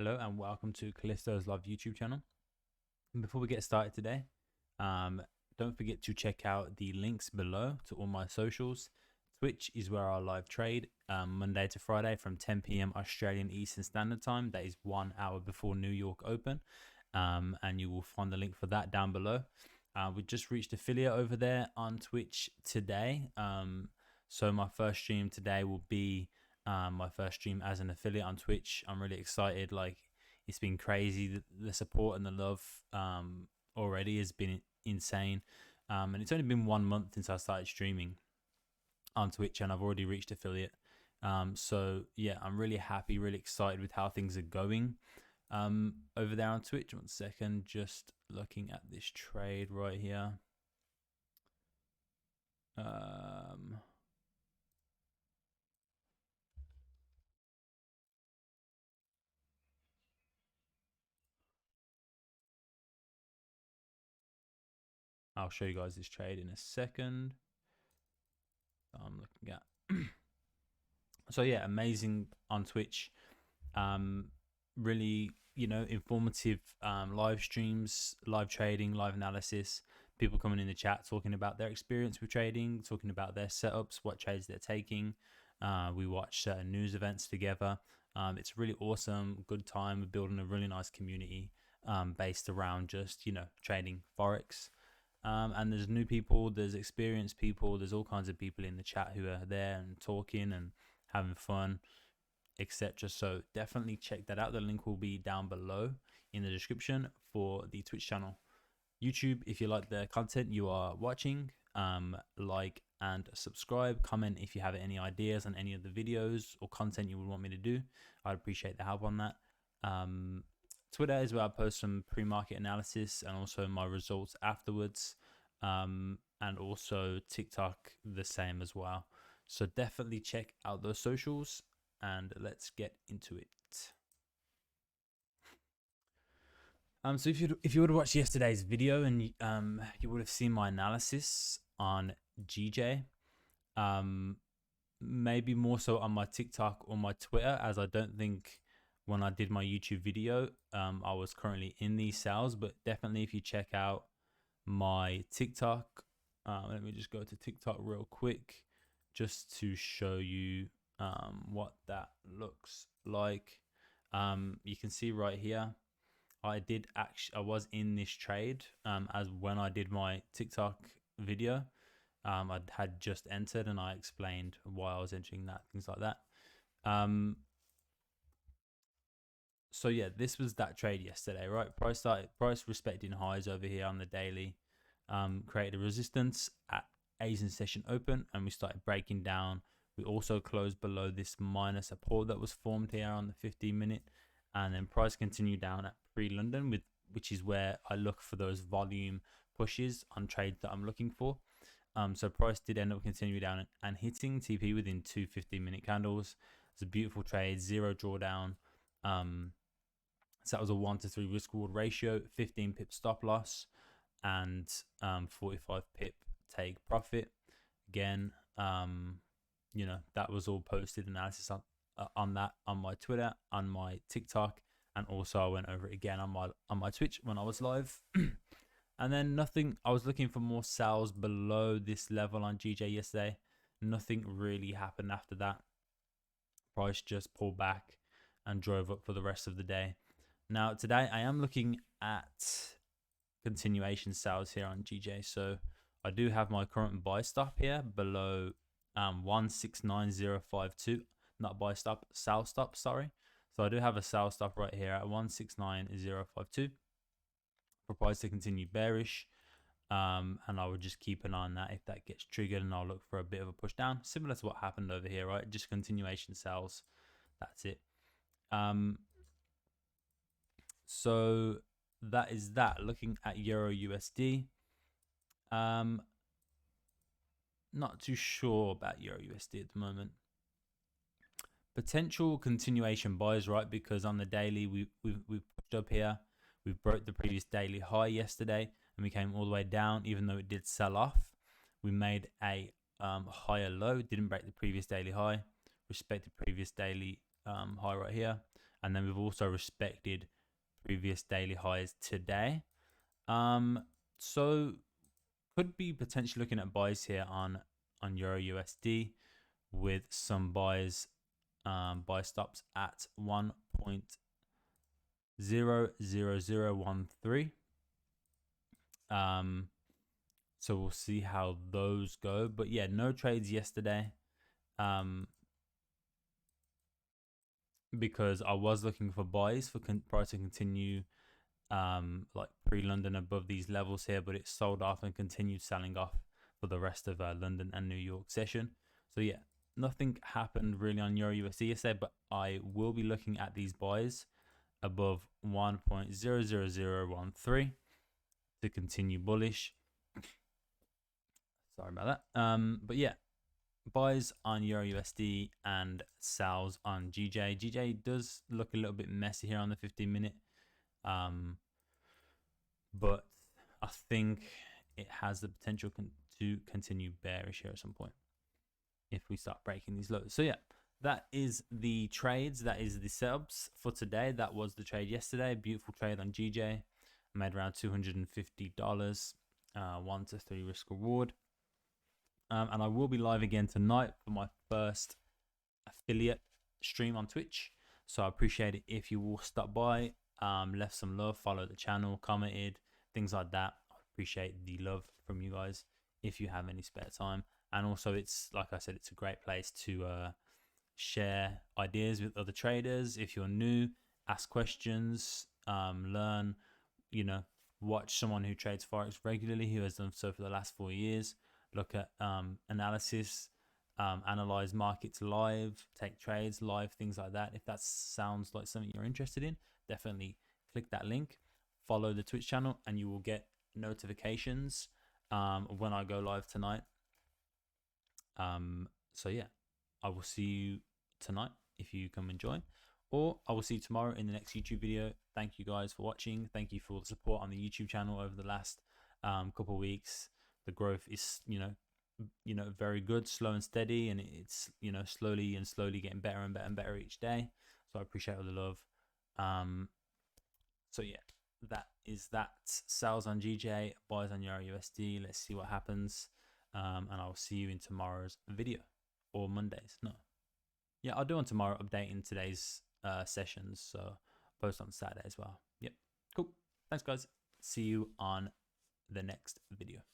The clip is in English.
Hello and welcome to Callisto's Live YouTube channel. And before we get started today, don't forget to check out the links below to all my socials. Twitch is where I live trade Monday to Friday from 10 p.m. Australian Eastern Standard Time. That is 1 hour before New York Open, and you will find the link for that down below. We just reached affiliate over there on Twitch today, so my first stream today will be my first stream as an affiliate on Twitch. I'm really excited. Like, it's been crazy. The support and the love already has been insane. And it's only been 1 month since I started streaming on Twitch, and I've already reached affiliate. So yeah, I'm really happy, really excited with how things are going over there on Twitch. 1 second, just looking at this trade right here. I'll show you guys this trade in a second. I'm looking at so yeah, amazing on Twitch. Really, informative live streams, live trading, live analysis, people coming in the chat talking about their experience with trading, talking about their setups, what trades they're taking. We watch certain news events together. It's really awesome, good time. We're building a really nice community based around just trading Forex. And there's new people, there's experienced people, there's all kinds of people in the chat who are there and talking and having fun, etc. So definitely check that out. The link will be down below in the description for the Twitch channel. YouTube, if you like the content you are watching, like and subscribe. Comment if you have any ideas on any of the videos or content you would want me to do. I'd appreciate the help on that. Twitter is where I post some pre-market analysis and also my results afterwards, and also TikTok the same as well. So definitely check out those socials, and let's get into it. So if you would have watched yesterday's video, and you would have seen my analysis on GJ, maybe more so on my TikTok or my Twitter, as I don't think when I did my YouTube video I was currently in these sales. But definitely if you check out my TikTok, let me just go to TikTok real quick just to show you what that looks like. You can see right here, I was in this trade as when I did my TikTok video. I had just entered and I explained why I was entering that, things like that. So yeah, this was that trade yesterday, right? Price respecting highs over here on the daily, created a resistance at Asian session open, and we started breaking down. We also closed below this minor support that was formed here on the 15-minute, and then price continued down at pre-London, which is where I look for those volume pushes on trades that I'm looking for. So price did end up continuing down and hitting TP within 2 15-minute candles. It's a beautiful trade, zero drawdown. So that was a 1-to-3 risk reward ratio, 15 pip stop loss, and 45 pip take profit. Again, that was all posted analysis on that on my Twitter, on my TikTok, and also I went over it again on my Twitch when I was live. And then nothing. I was looking for more sales below this level on GJ yesterday. Nothing really happened after that. Price just pulled back and drove up for the rest of the day. Now today I am looking at continuation sales here on GJ. So I do have my current buy stop here below 169052. Not buy stop, sell stop, sorry. So I do have a sell stop right here at 169052 for price to continue bearish. And I would just keep an eye on that. If that gets triggered, and I'll look for a bit of a push down, similar to what happened over here, right? Just continuation sales. That's it. So that is that. Looking at Euro USD, not too sure about Euro USD at the moment. Potential continuation buys, right? Because on the daily we've pushed up here. We broke the previous daily high yesterday, and we came all the way down. Even though it did sell off, we made a higher low. Didn't break the previous daily high. Respected previous daily high right here, and then we've also respected previous daily highs today. So could be potentially looking at buys here on Euro USD with some buys, buy stops at 1.00013. So we'll see how those go. But yeah, no trades yesterday. Because I was looking for buys for price to continue like pre-London above these levels here, but it sold off and continued selling off for the rest of London and New York session. So yeah, nothing happened really on Euro USD yesterday, but I will be looking at these buys above 1.00013 to continue bullish. Sorry about that. But yeah, buys on Euro USD and sells on GJ. GJ does look a little bit messy here on the 15-minute. But I think it has the potential to continue bearish here at some point if we start breaking these lows. So yeah, that is the trades. That is the setups for today. That was the trade yesterday. Beautiful trade on GJ. I made around $250, 1 to 3 risk reward. And I will be live again tonight for my first affiliate stream on Twitch. So I appreciate it if you will stop by, left some love, follow the channel, commented, things like that. I appreciate the love from you guys if you have any spare time. And also, it's like I said, it's a great place to share ideas with other traders. If you're new, ask questions, learn, watch someone who trades Forex regularly, who has done so for the last 4 years. Look at analysis, analyze markets live, take trades live, things like that. If that sounds like something you're interested in, definitely click that link, follow the Twitch channel, and you will get notifications when I go live tonight. So yeah, I will see you tonight if you come and join, or I will see you tomorrow in the next YouTube video. Thank you guys for watching. Thank you for the support on the YouTube channel over the last couple of weeks. The growth is very good, slow and steady, and it's slowly getting better and better and better each day. So I appreciate all the love. So yeah, that is that. Sales on GJ, buys on Euro USD. Let's see what happens. And I'll see you in tomorrow's video, or Mondays. No, yeah, I'll do on tomorrow, updating today's sessions. So post on Saturday as well. Yep, cool. Thanks guys. See you on the next video.